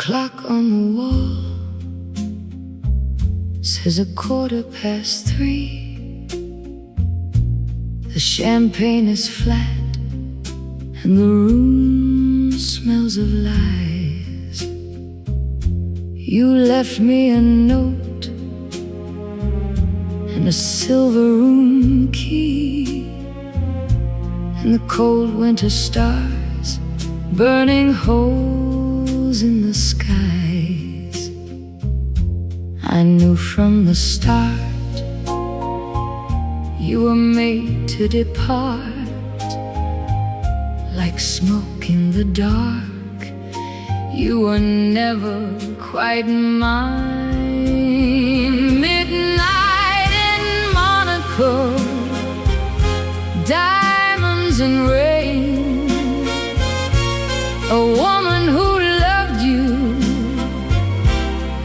clock on the wall says 3:15. The champagne is flat and the room smells of lies. You left me a note and a silver room key, and the cold winter stars burning holes in the skies. I knew from the start you were made to depart. Like smoke in the dark, you were never quite mine. Midnight in Monaco, diamonds and rain. A woman who loved you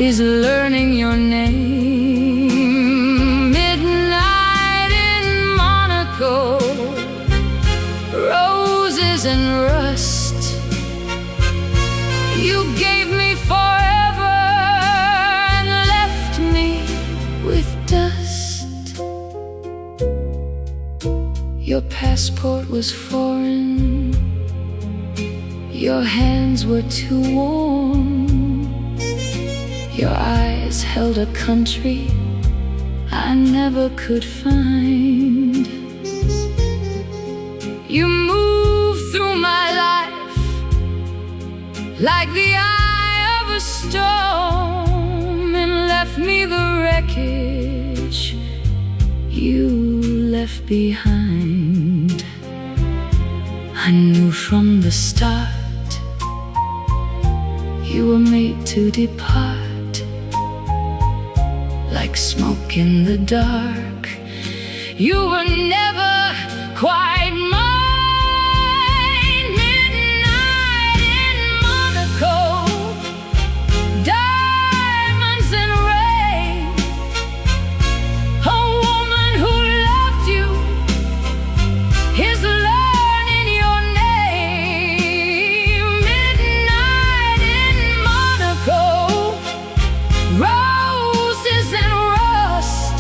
is learning your name. Midnight in Monaco, roses and rust. You gave me forever and left me with dust. Your passport was foreign, your hands were too warm, your eyes held a country I never could find. You moved through my life like the eye of a storm, and left me the wreckage you left behind. I knew from the start you were made to depart. Like smoke in the dark, you were never quite mine. Midnight in Monaco, diamonds and rain. A woman who loved you is learning your name. Midnight in Monaco, roses and rust.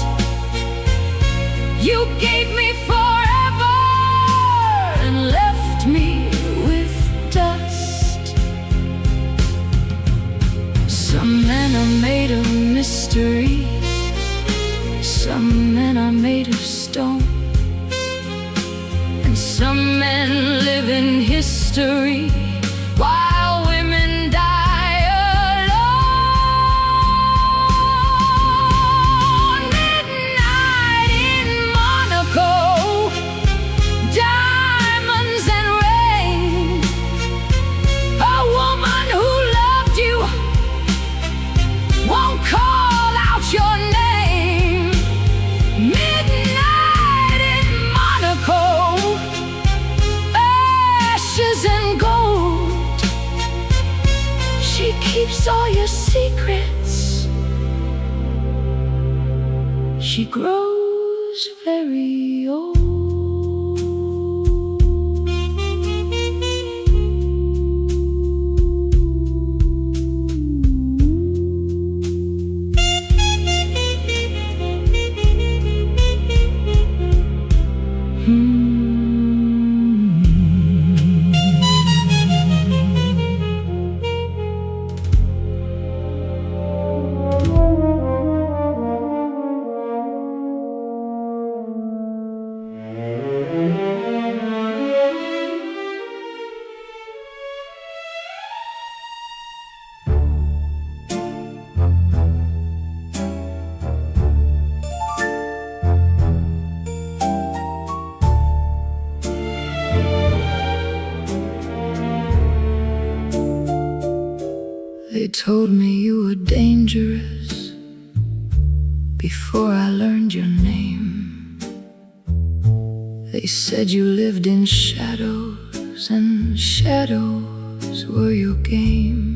You gave me forever and left me with dust. Some men are made of mystery, some men are made of stone, and some men live in history while women die alone. Midnight in Monaco, diamonds and rain. A woman who loved you won't call out your name. Midnight in Monaco, ashes and gold. She keeps all your secrets. She grows very old. They told me you were dangerous before I learned your name. They said you lived in shadows, and shadows were your game.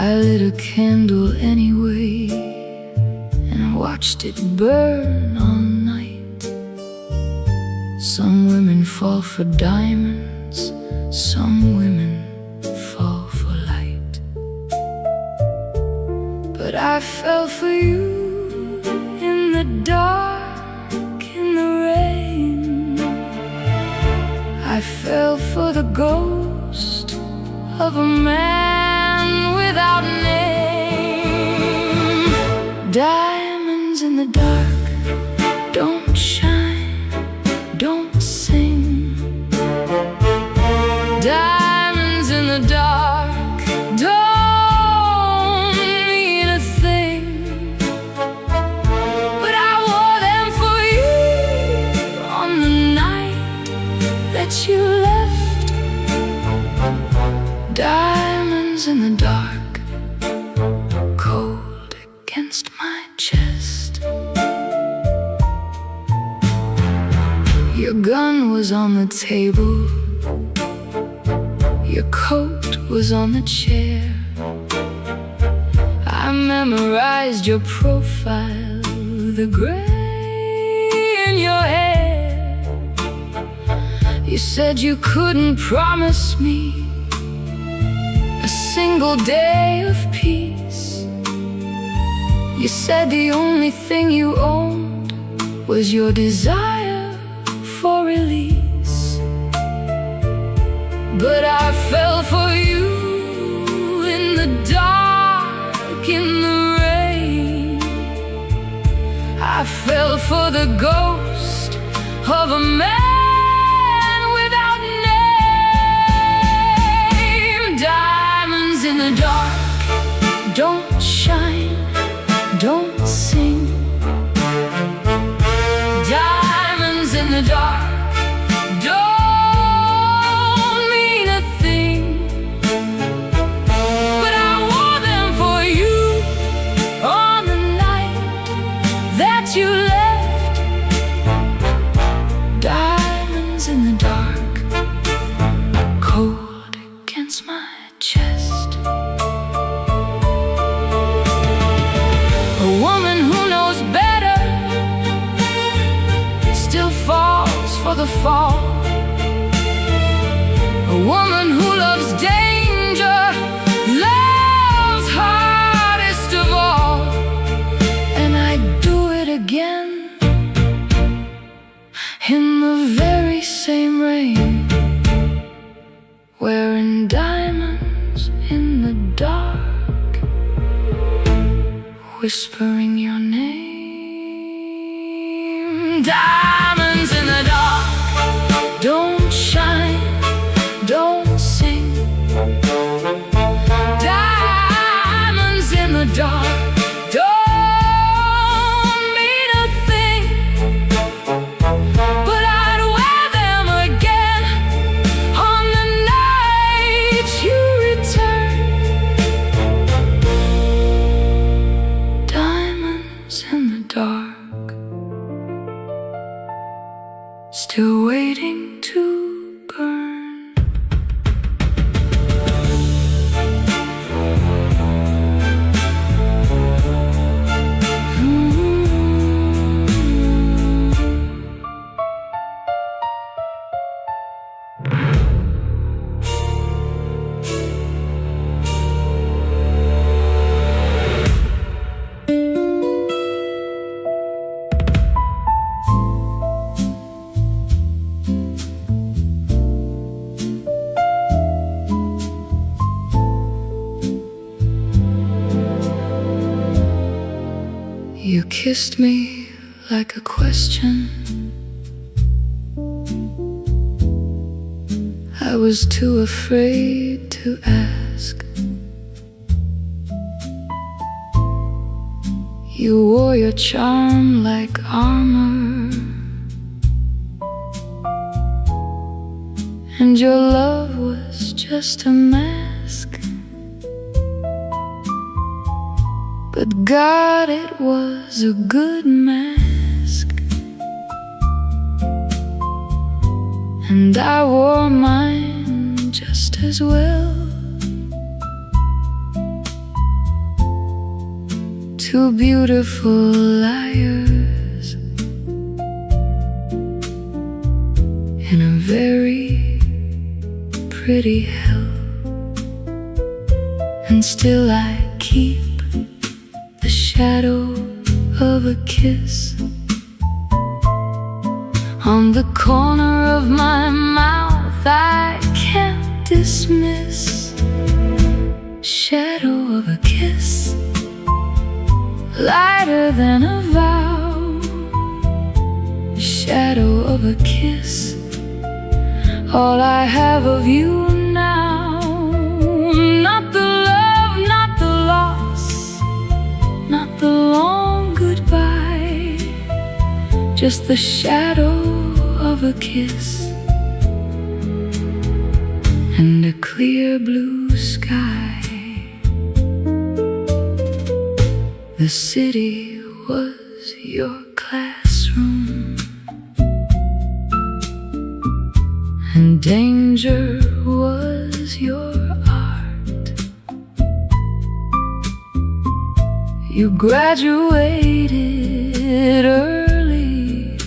I lit a candle anyway and watched it burn all night. Some women fall for diamonds, some women fall for I fell for you in the dark, in the rain. I fell for the ghost of a man without name. Diamonds in the dark don't shine, don't sing. Diamonds in the dark don't mean a thing. But I wore them for you on the night that you left. Diamonds in the dark, cold against my chest. Your gun was on the table, your coat was on the chair. I memorized your profile, the gray in your hair. You said you couldn't promise me a single day of peace. You said the only thing you owned was your desire for release. But I fell for you in the dark, in the rain. I fell for the ghost of a man without name. Diamonds in the dark don't shine, don't sing. Diamonds in the dark don't mean a thing. But I wore them for you on the night that you left. Diamonds in the dark, cold against my chest. A woman who knows better still falls for the fall. A woman who loves danger loves hardest of all. And I'd do it again in the very same rain, wearing diamonds in the dark, whispering your name. Diamonds in the dark don't shine, don't sing. Diamonds in the dark don't mean a thing. But I'd wear them again on the night you return. Diamonds in the dark, still waiting to burn. You kissed me like a question. I was too afraid to ask. You wore your charm like armor, and your love was just a mask. But God, it was a good mask, and I wore mine just as well. Two beautiful liars in a very pretty hell, and still I keep the shadow of a kiss on the corner of my mouth I can't dismiss. Shadow of a kiss, lighter than a vow. Shadow of a kiss, all I have of you now. Not the love, not the loss, not the long goodbye, just the shadow of a kiss and a clear blue sky. The city was your classroom, and danger was your art. You graduated early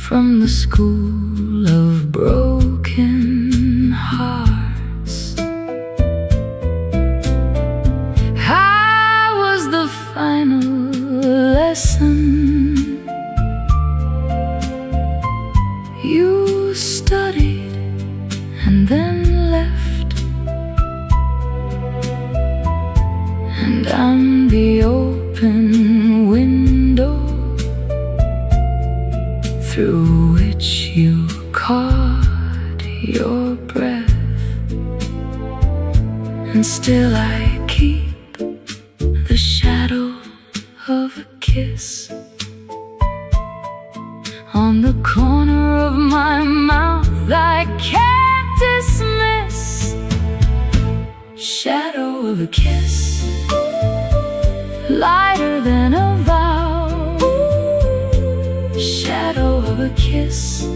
from the school of broken hearts. How was the final lesson? You studied and then left, and I'm the open window through which you caught your breath. And still I keep the shadow of a kiss on the corner of my mouth I can't dismiss. Shadow of a kiss, lighter than a vow. Shadow of a kiss,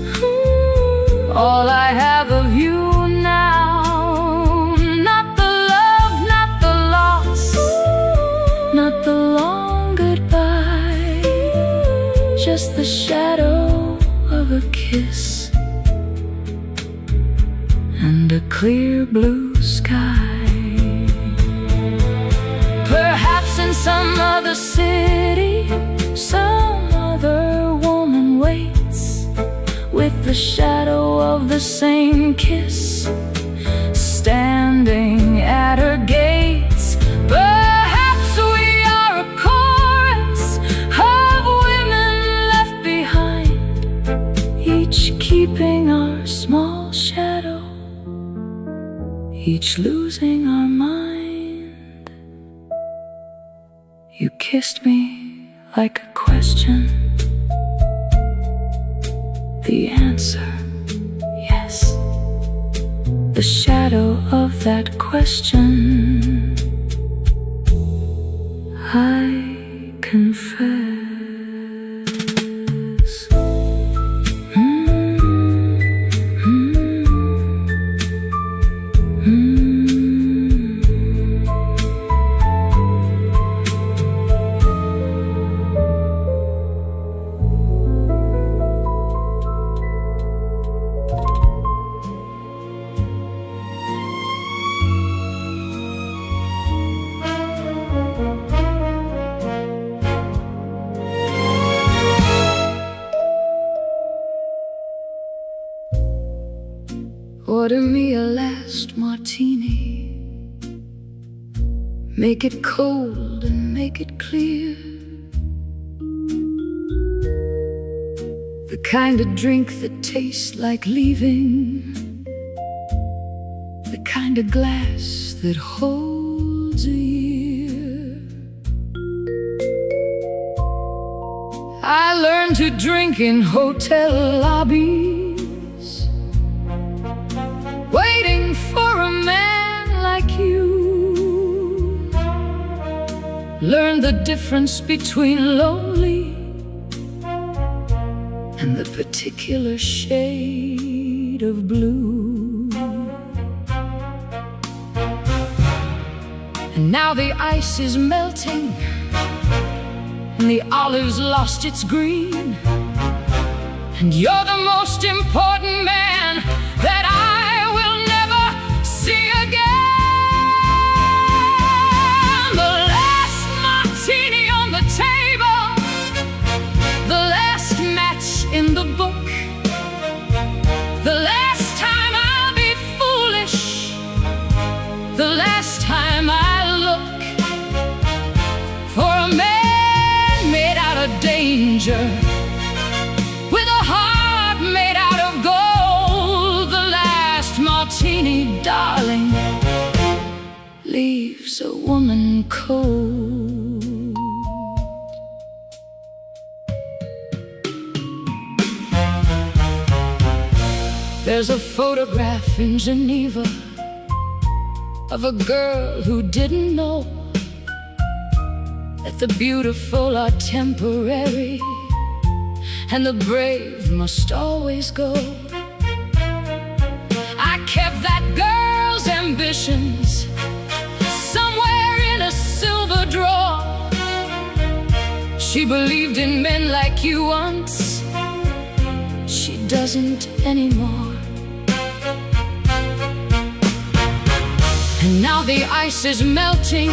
all I have of you now. Not the love, not the loss, not the long goodbye, just the shadow of a kiss and a clear blue sky. Perhaps in some other city, some other woman waits with the shadow of the same kiss standing at her gates. Perhaps we are a chorus of women left behind, each keeping our small shadow, each losing our mind. You kissed me like a question, the answer, yes. The shadow of that question, I confess. Order me a last martini, make it cold and make it clear, the kind of drink that tastes like leaving, the kind of glass that holds a year. I learned to drink in hotel lobbies, waiting for a man like you. Learn the difference between lonely and the particular shade of blue. And now the ice is melting and the olive's lost its green, and you're the most important man that I will never see again. The last danger. With a heart made out of gold, the last martini, darling, leaves a woman cold. There's a photograph in Geneva of a girl who didn't know that the beautiful are temporary and the brave must always go. I kept that girl's ambitions somewhere in a silver drawer. She believed in men like you once, she doesn't anymore. And now the ice is melting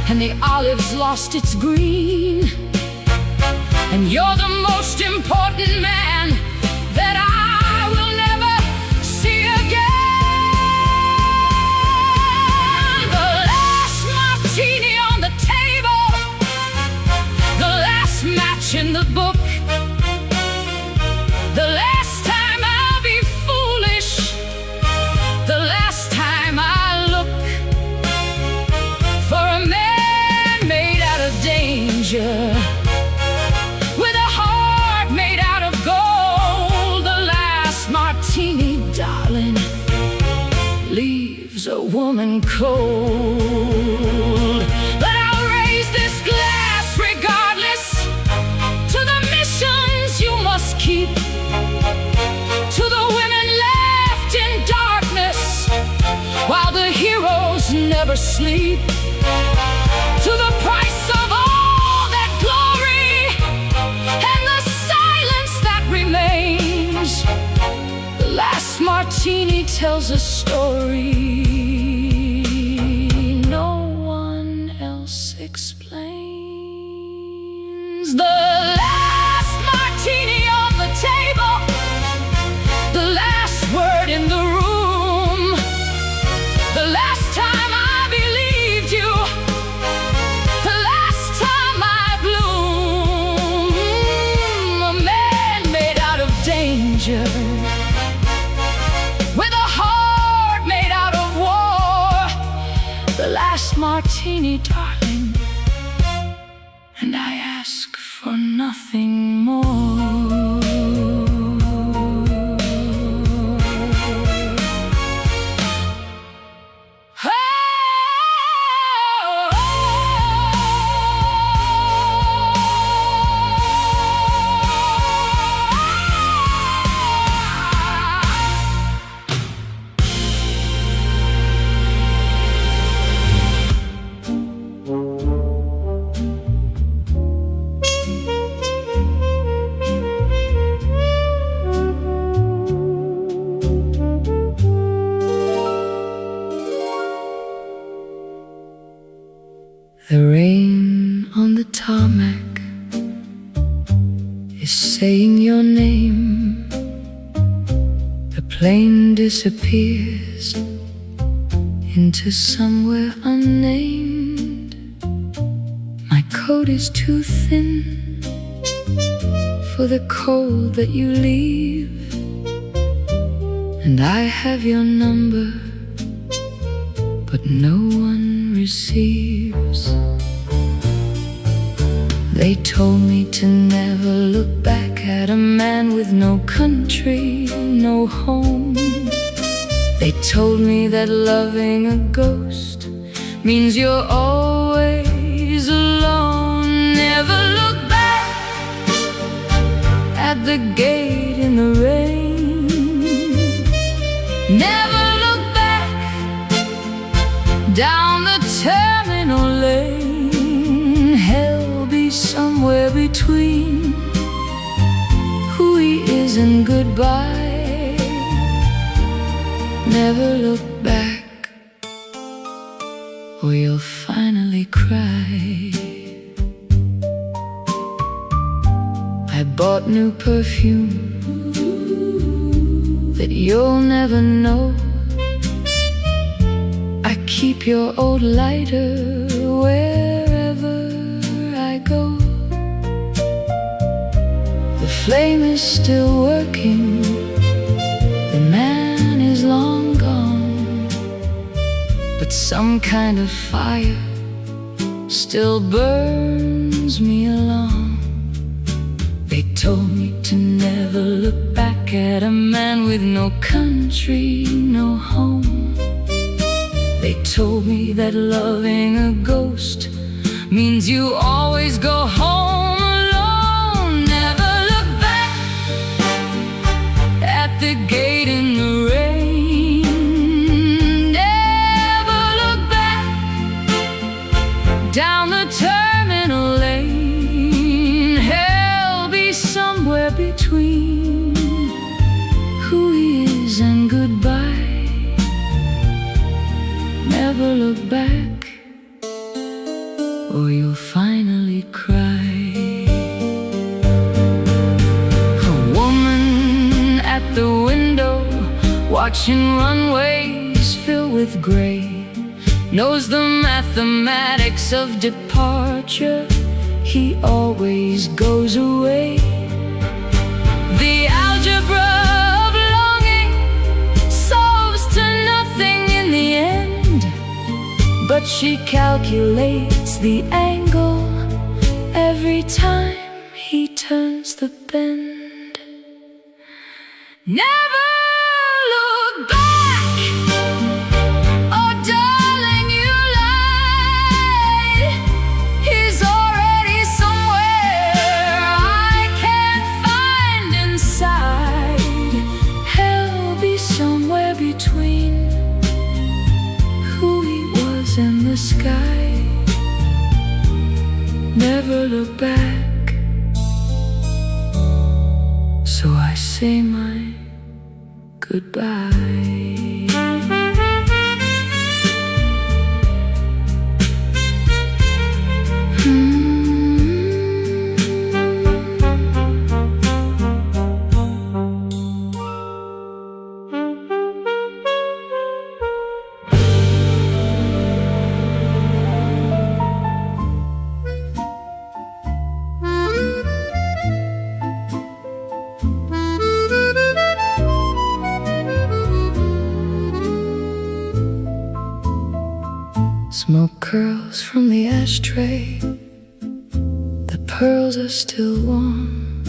and the olive's lost its green, and you're the most important man that I will never see again. The last martini on the table, the last match in the book, the last time I'll be foolish, the last time I look for a man made out of danger. With a heart made out of gold, the last martini, darling, leaves a woman cold. But I'll raise this glass regardless to the missions you must keep, to the women left in darkness while the heroes never sleep, to the price of all that glory and the silence that remains. The last martini tells a story no one else explains. The last martini on the table, the last word in the room, the last time I believed you, the last time I bloom. A man made out of danger, with a heart made out of war. The last martini, darling, and I ask for nothing more. The rain on the tarmac is saying your name. The plane disappears into somewhere unnamed. My coat is too thin for the cold that you leave, and I have your number, but no one receives. They told me to never look back at a man with no country, no home. They told me that loving a ghost means you're always alone. Never look back at the gate in the rain. Never look back down the terminal lane. Hell be somewhere between who he is and goodbye. Never look back, or you'll finally cry. I bought new perfume that you'll never know. I keep your old lighter wherever I go. flame is still working, the man is long gone, but some kind of fire still burns me along. They told me to never look back at a man with no country, no home. They told me that loving a ghost means you always go home alone. Never look back at the gate in the rain. Never look back down the terminal lane. Hell be somewhere between who he is and goodbye. Never look back, or you'll finally cry. A woman at the window, watching runways fill with gray, knows the mathematics of departure. He always goes away. The algebra of longing solves to nothing in the end, but she calculates the angle every time he turns the bend. Never look back, oh darling, you lied. He's already somewhere I can't find inside. Hell be somewhere between who he was and the sky. Never look back, so I say my goodbye. Smoke curls from the ashtray, the pearls are still warm.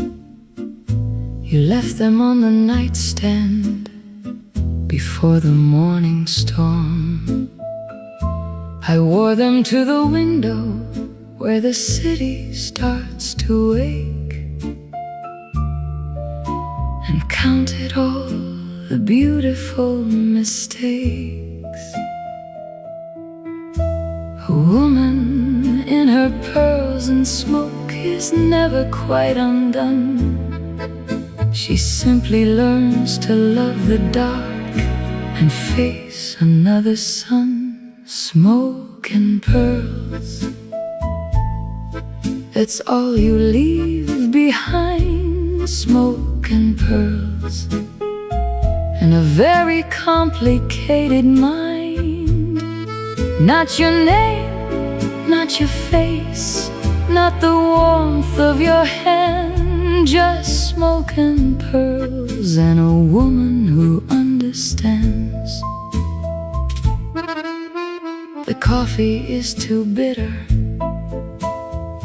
You left them on the nightstand before the morning storm. I wore them to the window where the city starts to wake, and counted all the beautiful mistakes. A woman in her pearls and smoke is never quite undone. She simply learns to love the dark and face another sun. Smoke and pearls, that's all you leave behind. Smoke and pearls, and a very complicated mind. Not your name, not your face, not the warmth of your hand. Just smoke and pearls, and a woman who understands. The coffee is too bitter,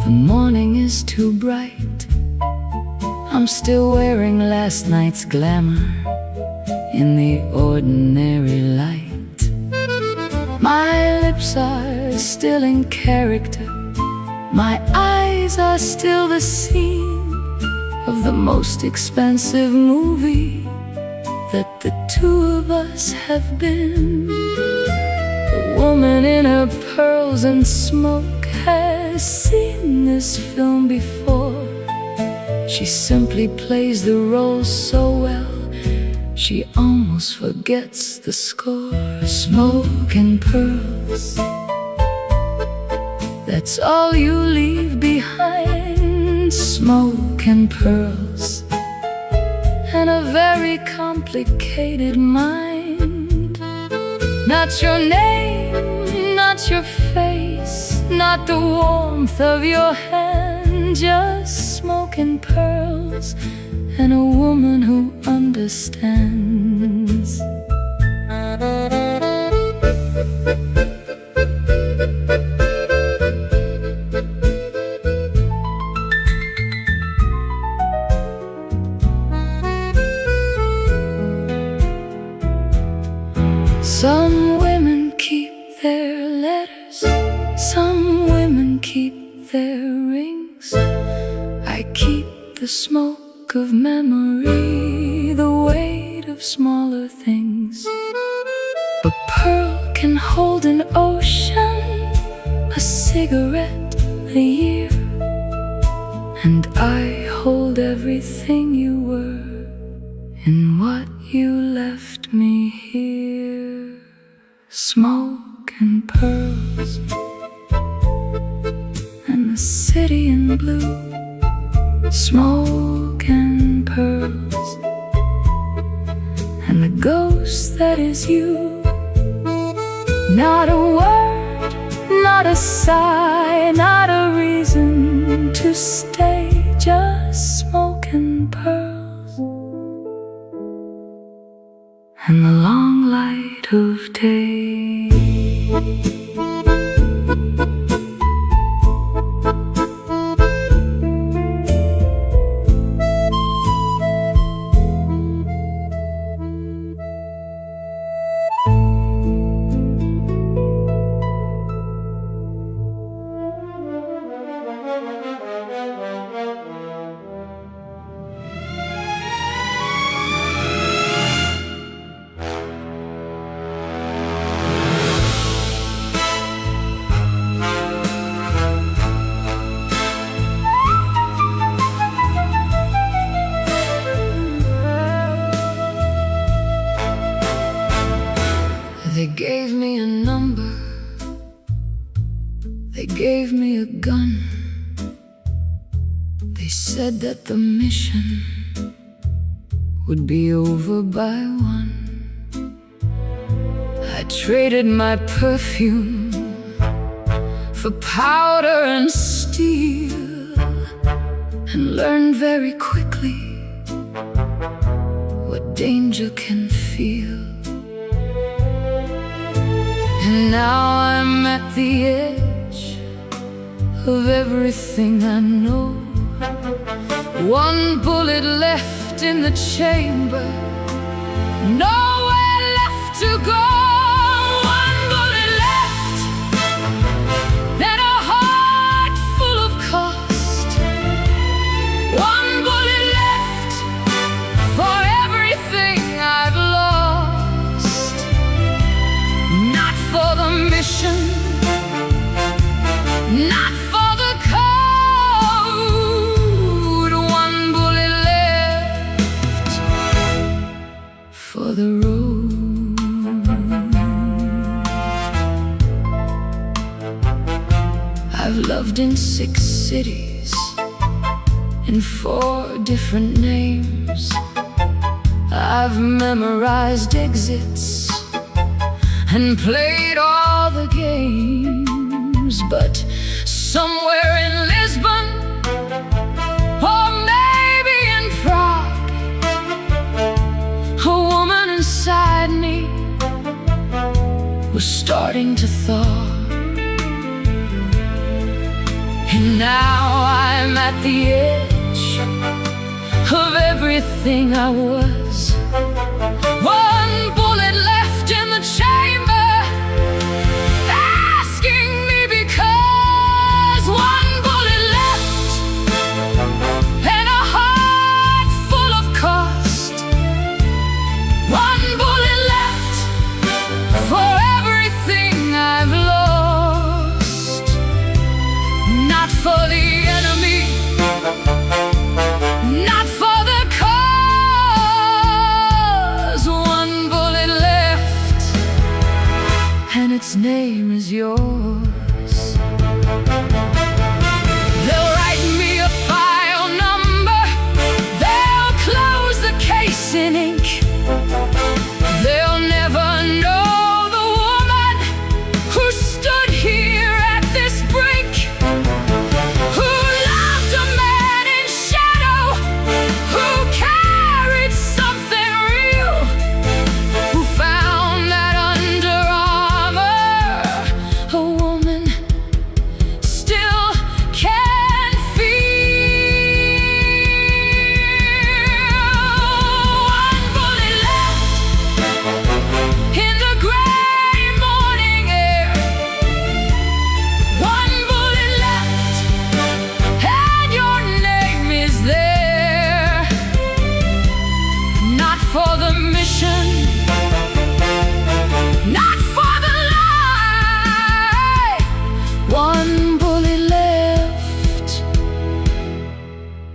the morning is too bright. I'm still wearing last night's glamour in the ordinary light. My lips are still in character, my eyes are still the scene of the most expensive movie that the two of us have been. The woman in her pearls and smoke has seen this film before. She simply plays the role so well, she almost forgets the score. Smoke and pearls, that's all you leave behind. Smoke and pearls, and a very complicated mind. Not your name, not your face, not the warmth of your hand. Just smoke smoking pearls, and a woman who understands. Some women keep their letters, some women keep their rings. I keep the smoke of memory, the weight of smaller things. A pearl can hold an ocean, a cigarette a year, and I hold everything you were in what you left me here. Smoke and pearls, and the city in blue. Smoke and pearls, and the ghost that is you. Not a word, not a sigh, not a reason to stay, just smoke and pearls, and the long light of day. They gave me a number, they gave me a gun. They said that the mission would be over by 1. I traded my perfume for powder and steel, and learned very quickly what danger can feel. And now I'm at the edge of everything I know. One bullet left in the chamber, nowhere left to go. One bullet left, and a heart full of cost. One bullet left for everything I've lost. Not for the mission, not for the code. One bullet left for the road. I've loved in 6 cities, in 4 different names. I've memorized exits and played all the games. But somewhere in Lisbon, or maybe in Prague, a woman inside me was starting to thaw. And now I'm at the edge of everything I was. One bullet left in the chamber, asking me because. One bullet left, and a heart full of cost. One bullet left for everything I've lost. Not for the enemy, not for the cause.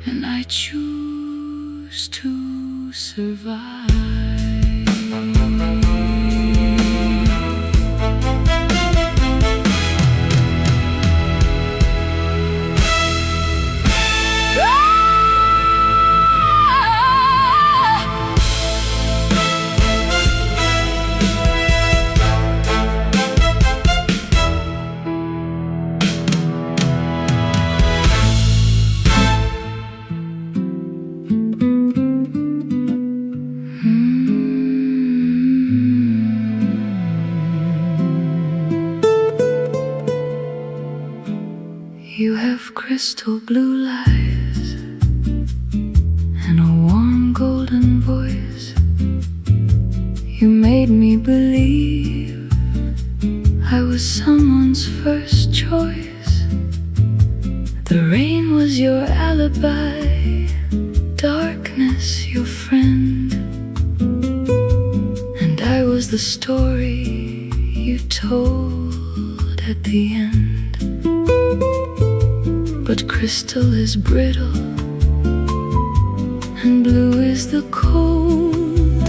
and I choose to survive. You have crystal blue eyes and a warm golden voice. You made me believe I was someone's first choice. The rain was your alibi, darkness your friend, and I was the story you told at the end. But crystal is brittle and blue is the cold,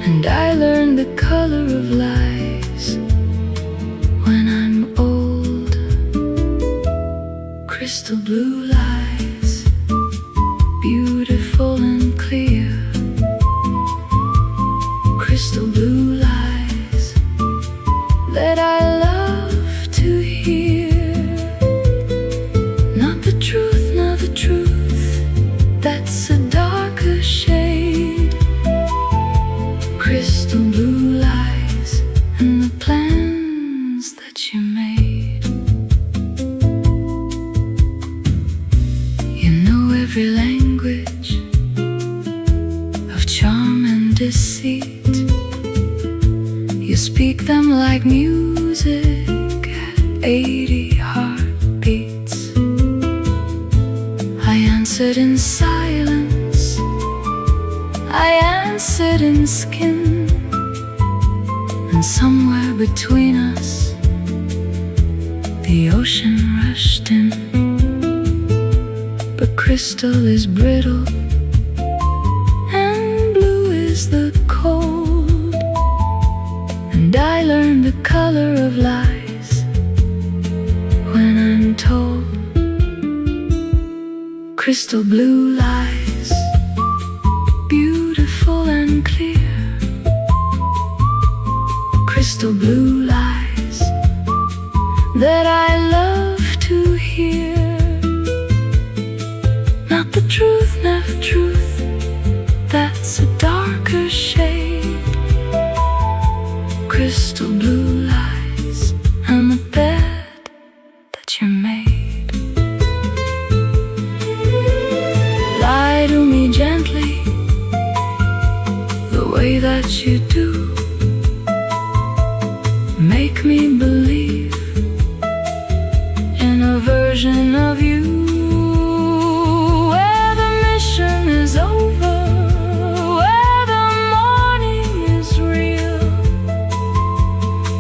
and I learned the color of lies when I'm old. Crystal blue lies, beautiful and clear. Crystal blue lies that I love to hear. That's a darker shade. Crystal blue lies and the plans that you made. You know every language of charm and deceit. You speak them like music at 80 heartbeats. I answered in silence, I answered in skin, and somewhere between us the ocean rushed in. But crystal is brittle and blue is the cold, and I learned the color of lies when I'm told. Crystal blue lies, beautiful and clear. Crystal blue lies that I love to hear. Not the truth, never truth, that's a darker shade. Crystal blue lies and the bed that you made. Lie to me gently, the way that you do. Make me believe in a version of you where the mission is over, where the morning is real,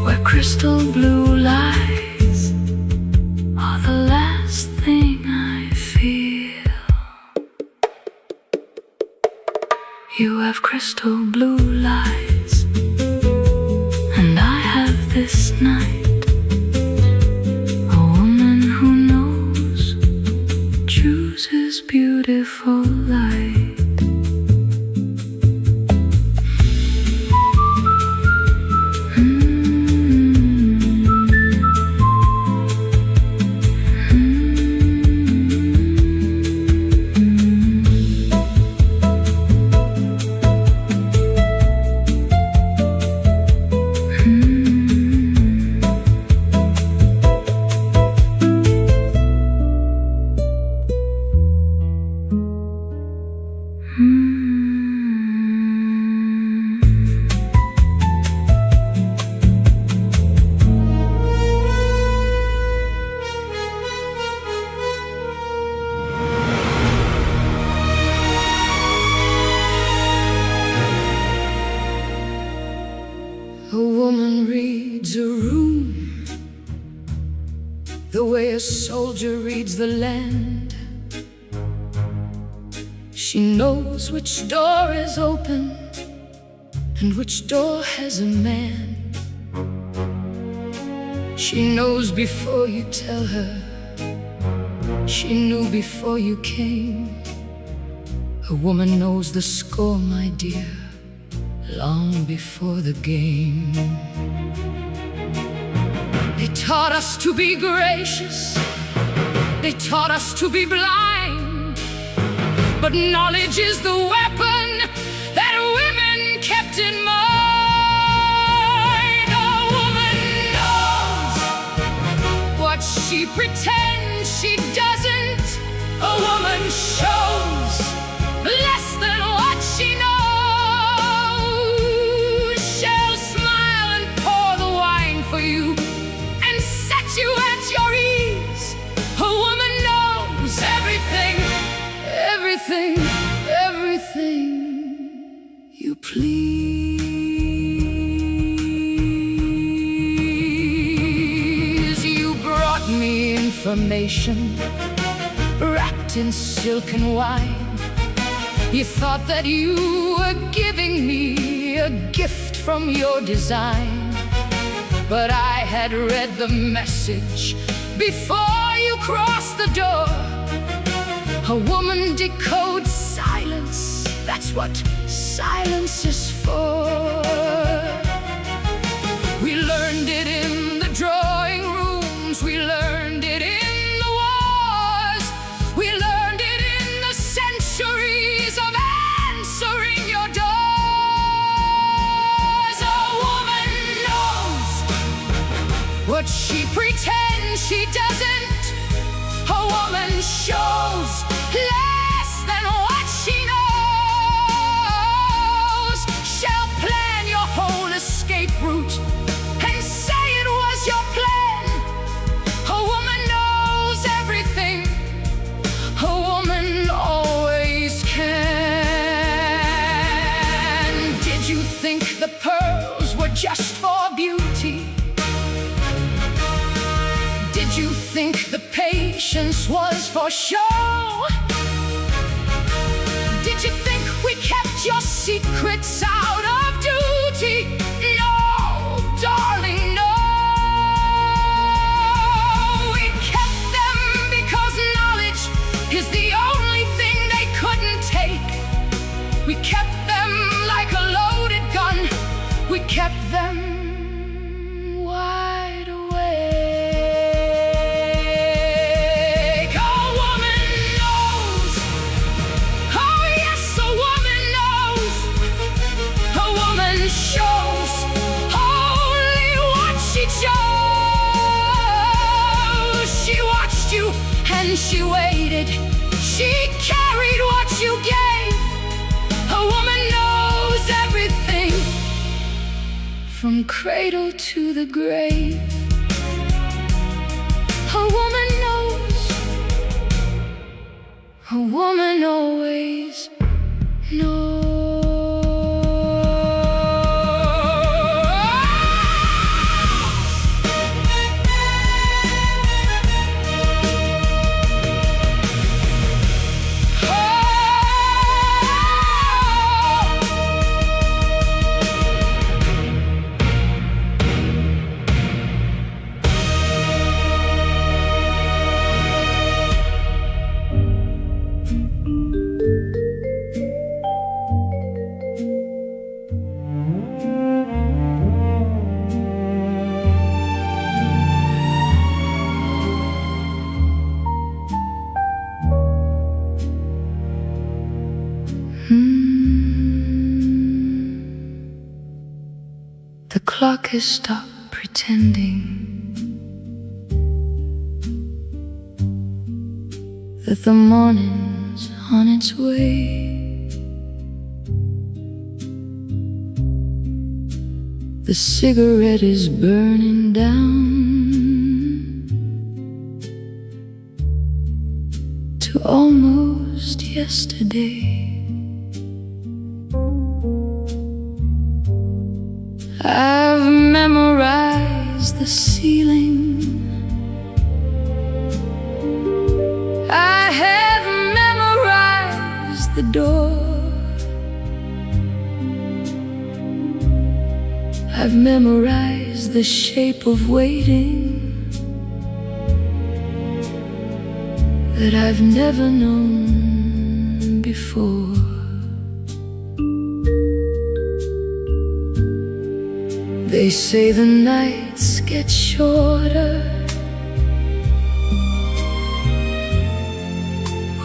where crystal blue lies are the last thing I feel. You have crystal blue lies, and I have this night a woman who knows, chooses beautiful light. the way a soldier reads the land. She knows which door is open and which door has a man. She knows before you tell her. She knew before you came. A woman knows the score, my dear, long before the game. They taught us to be gracious, they taught us to be blind, but knowledge is the weapon that women kept in mind. A woman knows what she pretends she doesn't. A woman shows less than what she knows. She'll smile and pour the wine for you and set you at your ease. A woman knows everything, everything, everything you please. You brought me information wrapped in silk and wine. You thought that you were giving me a gift from your design, but I had read the message before you crossed the door. A woman decodes silence, that's what silence is for. We learned it in the drawing rooms, we learned it in the wars, we learned it in the centuries of answering your doors. A woman knows what she pretends she doesn't. A woman shows less than what she knows. She'll plan your whole escape route and say it was your plan. A woman knows everything. A woman always can. Did you think the pearls were just for beauty? Did you think the patience was for show? Did you think we kept your secrets out of duty? No, darling, no. We kept them because knowledge is the only thing they couldn't take. We kept them like a loaded gun. We kept them wide awake. A woman knows. Oh yes, a woman knows. A woman shows only what she chose. She watched you and she waited. She carried what you gave. A woman knows everything from cradle to the grave. A woman knows. A woman always knows. The clock has stopped pretending that the morning's on its way. The cigarette is burning down to almost yesterday. I've memorized the ceiling. I have memorized the door. I've memorized the shape of waiting that I've never known before. They say the nights get shorter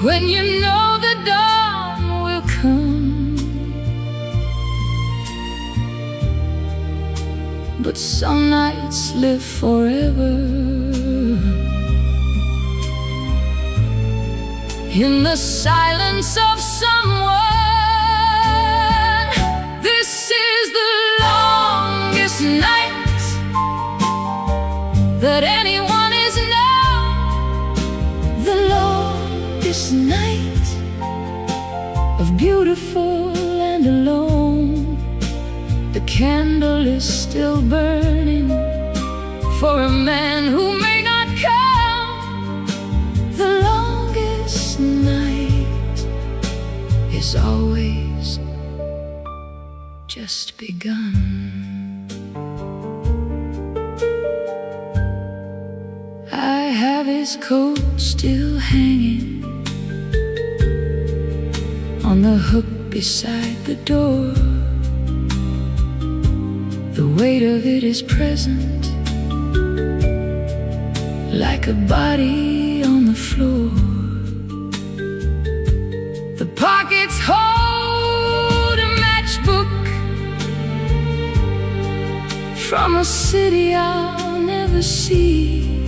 when you know the dawn will come, but some nights live forever in the silence of someone. This is the longest night that anyone is known, the longest night of beautiful and alone. The candle is still burning for a man who may not come. The longest night is always just begun. I have his coat still hanging on the hook beside the door. The weight of it is present, like a body on the floor. The pockets hold a matchbook from a city I'll never see,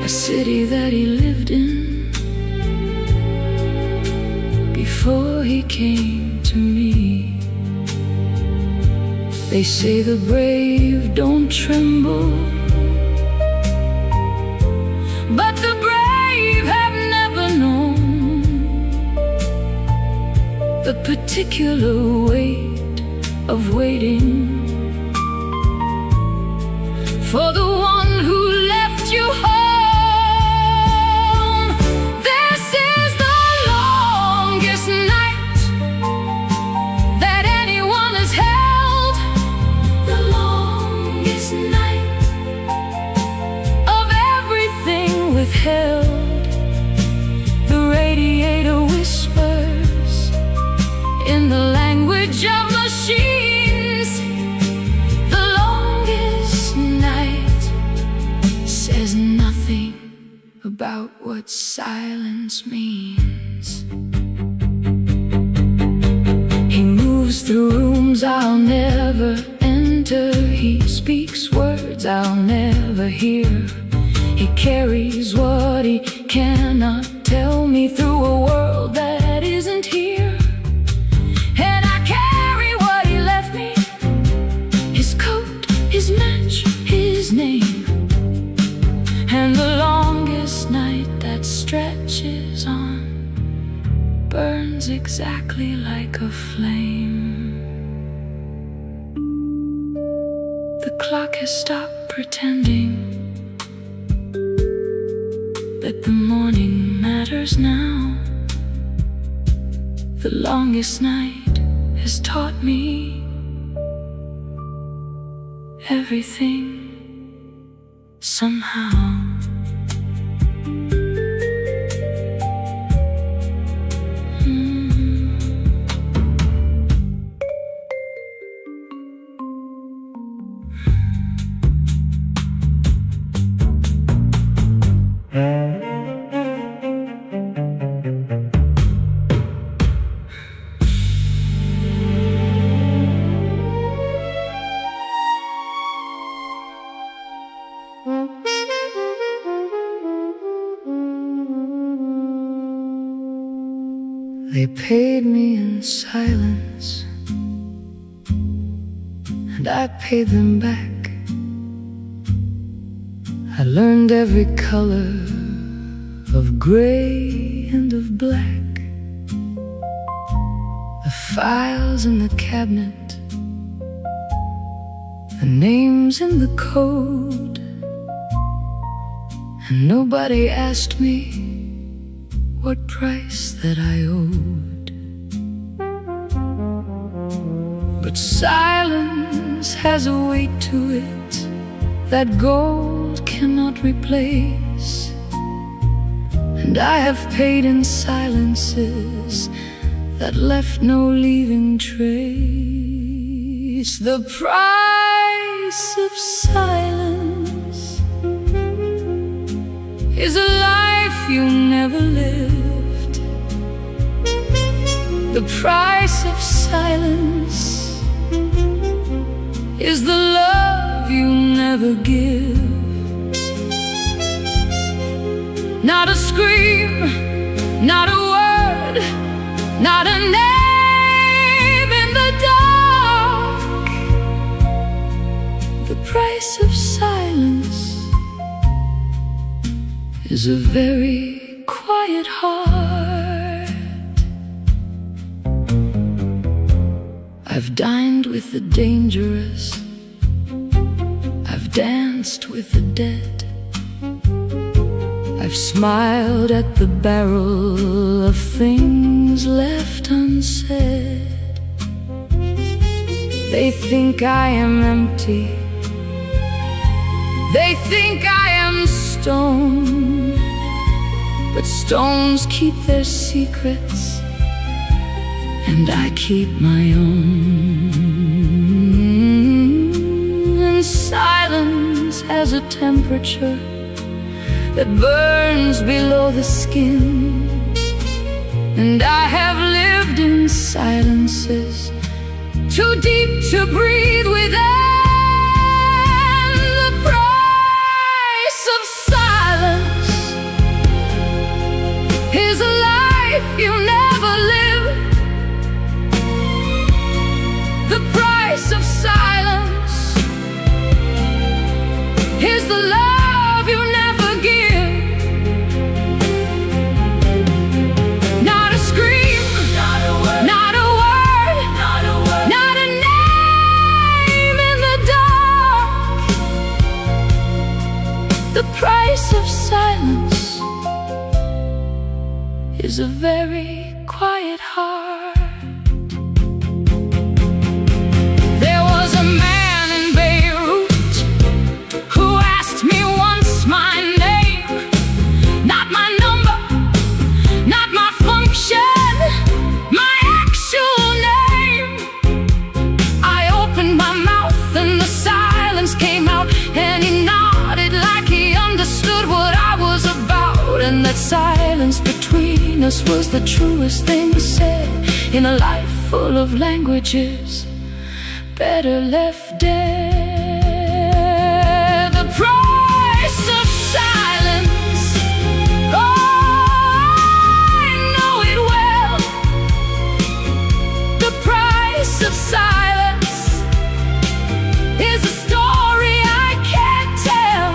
a city that he lived in before he came to me. They say the brave don't tremble, but the brave have never known the particular weight of waiting for the one who left you home. This is the longest night that anyone has held, the longest night of everything withheld. The radiator whispers in the language of machines. The longest night says nothing about what silence means. He moves through rooms I'll never enter. He speaks words I'll never hear. He carries what he cannot tell me through a world that isn't here. And I carry what he left me, his coat, his match, his name, and the longest night that stretches on burns exactly like a flame. The clock has stopped pretending that the morning matters now. The longest night has taught me everything somehow. They paid me in silence, and I paid them back. I learned every color of gray and of black. The files in the cabinet, the names in the code, and nobody asked me what price that I owed. silence has a weight to it that gold cannot replace. And I have paid in silences that left no leaving trace. The price of silence is a life you never lived. The price of silence is the love you never give. Not a scream, not a word, not a name in the dark. The price of silence is a very quiet heart. I've dined with the dangerous, I've danced with the dead, I've smiled at the barrel of things left unsaid. They think I am empty, they think I am stone, but stones keep their secrets, and I keep my own. And silence has a temperature that burns below the skin, and I have lived in silences too deep to breathe within. The price of silence is a life you never live. The price of silence is the love you never give. Not a scream, not a word, not a word, not a name in the dark. The price of silence is a very quiet heart. There was a man in Beirut who asked me once my name, not my number, not my function, my actual name. I opened my mouth and the silence came out, and he nodded like he understood what I was about, and that silence between us was the truest thing said in a life full of languages better left dead. The price of silence, oh, I know it well. The price of silence is a story I can't tell.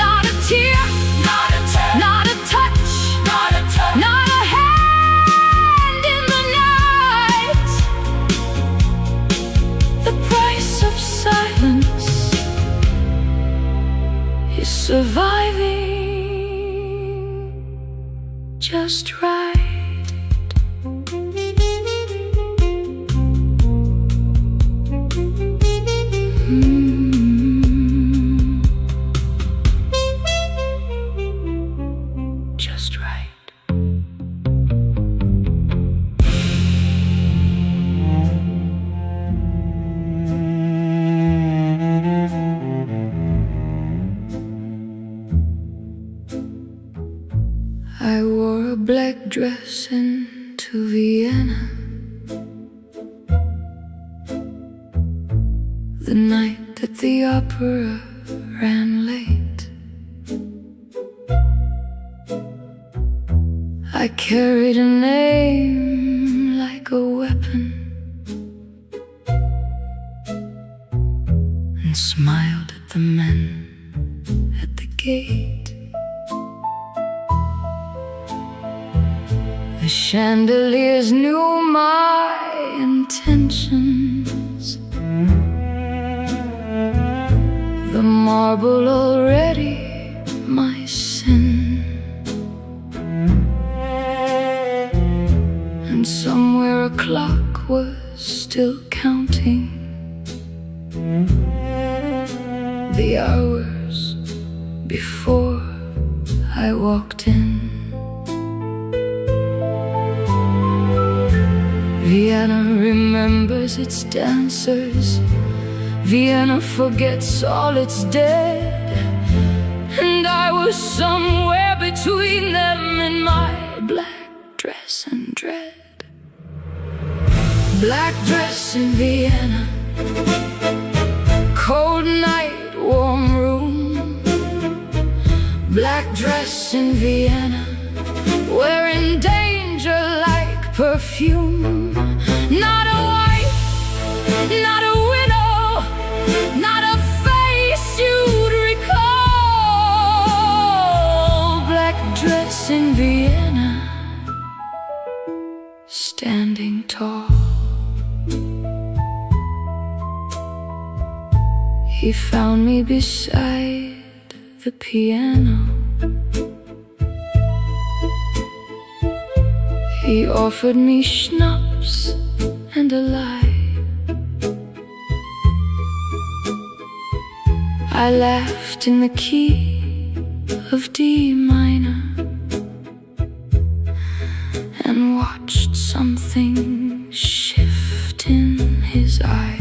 Not a tear, not a touch, not a touch, not a hand in the night. The price of silence is surviving just right. Just right. I wore a black dress into Vienna the night that the opera ran late. I carried a name like a weapon and smiled at the men at the gate. The chandeliers knew my intentions, the marble already my sin, and somewhere a clock was still counting the hours before I walked in. Vienna remembers its dancers, Vienna forgets all its dead, and I was somewhere between them in my black dress and dread. Black dress in Vienna, cold night, warm room. Black dress in Vienna, we're in danger like perfume. Not a wife, not a widow, not a face you'd recall. Black dress in Vienna, standing tall. He found me beside the piano. He offered me schnapps and a lie. I laughed in the key of D minor and watched something shift in his eye.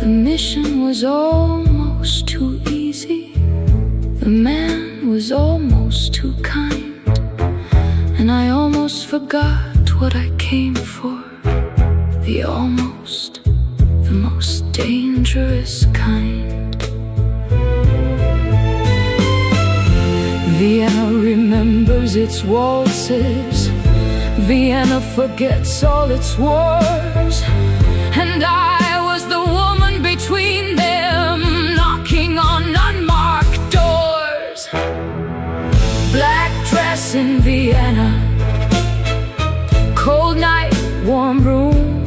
The mission was almost too easy. The man was almost too kind, and I almost forgot what I came for. The almost, the most dangerous kind. Vienna remembers its waltzes, Vienna forgets all its wars, and I was the woman between them, knocking on unmarked doors. Black dress in Vienna, cold night, warm room.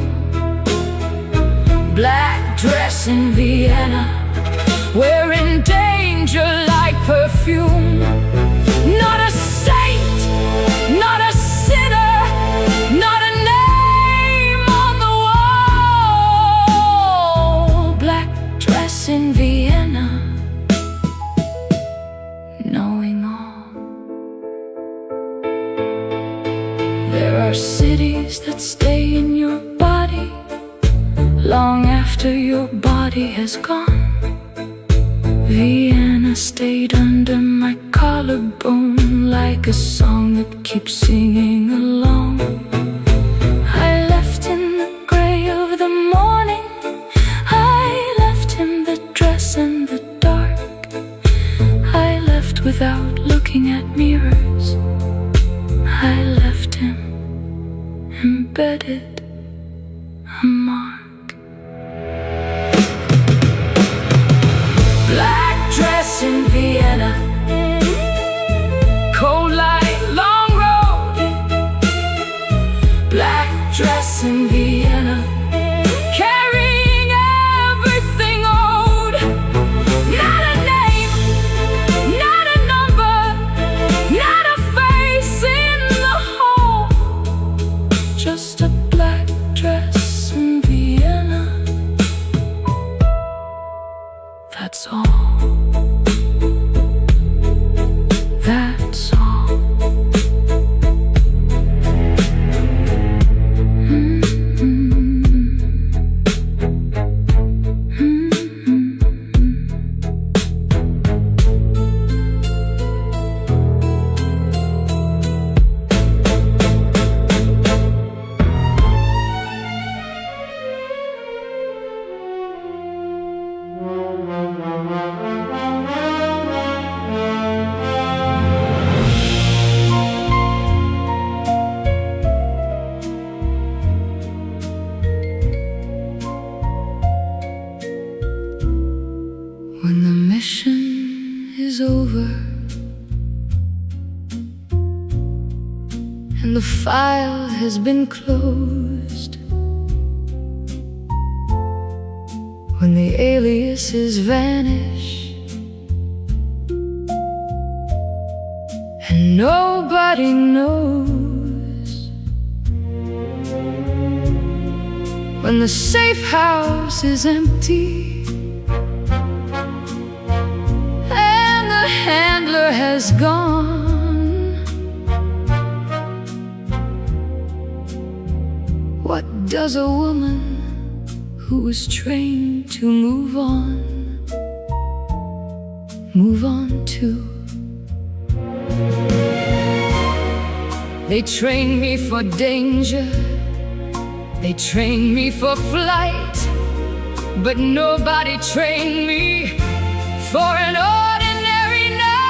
Black dress in Vienna, we're in danger like perfume. Not a saint, not a sinner, not a name on the wall. Black dress in Vienna, knowing all. There are cities that stay in your body long after your body has gone. Vienna stayed under my collarbone like a song that keeps singing along. I left in the gray of the morning, I left him the dress and the dark. I left without looking at mirrors, I left him embedded a mark. Black dress in Vienna, cold light, long road. Black dress in Vienna, carrying everything owed. Not a name, not a number, not a face in the hall. Just a black dress in Vienna, that's all. That's all. When the mission is over and the file has been closed, when the aliases vanish and nobody knows when the safe house is empty and the handler has gone. What does a woman who is trained to move on to? They train me for danger, they train me for flight, but nobody trained me for an ordinary night.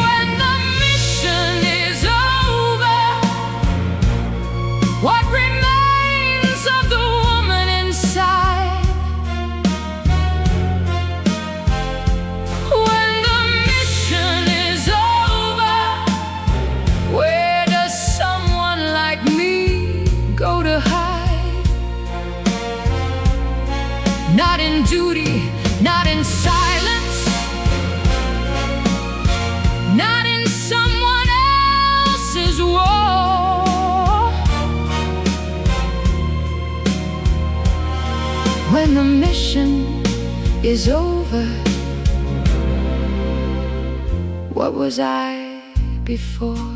When the mission is over, what remains of the woman inside? When the mission is over, where does someone like me go to hide? Not in duty, not in silence, not in someone else's war. When the mission is over, what was I before?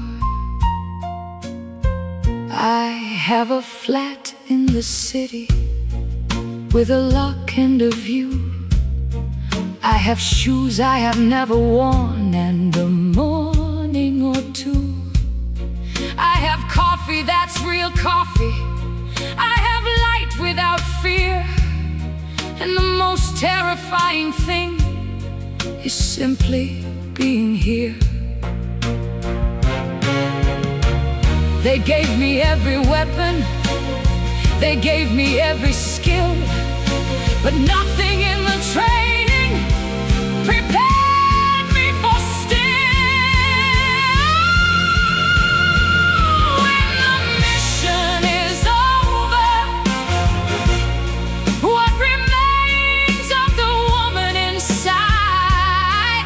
I have a flat in the city with a lock and a view. I have shoes I have never worn and a morning or two. I have coffee that's real coffee. I have light without fear. And the most terrifying thing is simply being here. They gave me every weapon, they gave me every skill, but nothing in the training prepared me for still. When the mission is over, what remains of the woman inside?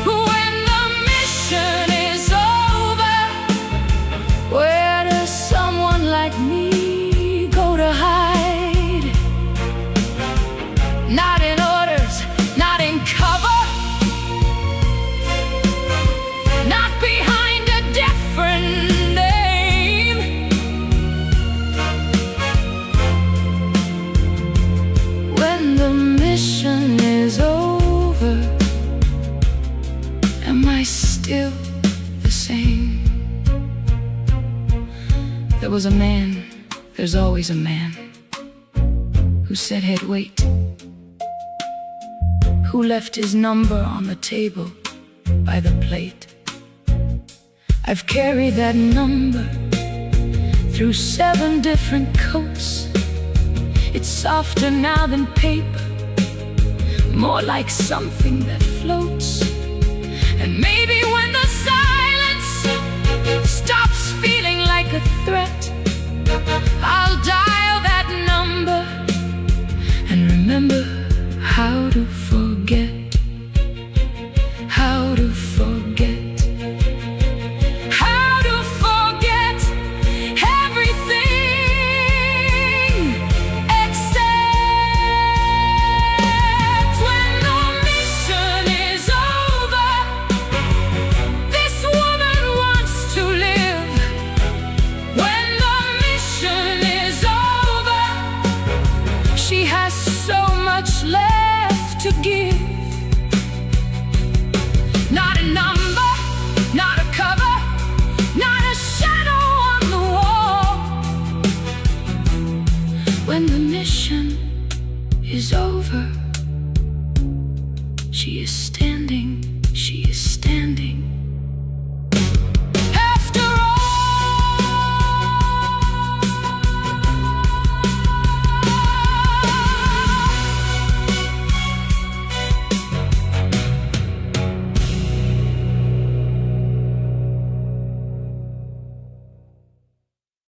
When the mission is over, where does someone like me go to hide? Not in orders, not in cover, not behind a different name. When the mission is over, am I still the same? There was a man, there's always a man, who said he'd wait, who left his number on the table by the plate. I've carried that number through 7 different coats. It's softer now than paper, more like something that floats. And maybe when the silence stops feeling like a threat, I'll dial that number and remember how to forget, how to forget, how to forget everything except when the mission is over. This woman wants to live. When the mission is over, she has so much left to give. Not a number, not a cover, not a shadow on the wall. When the mission is over, she is standing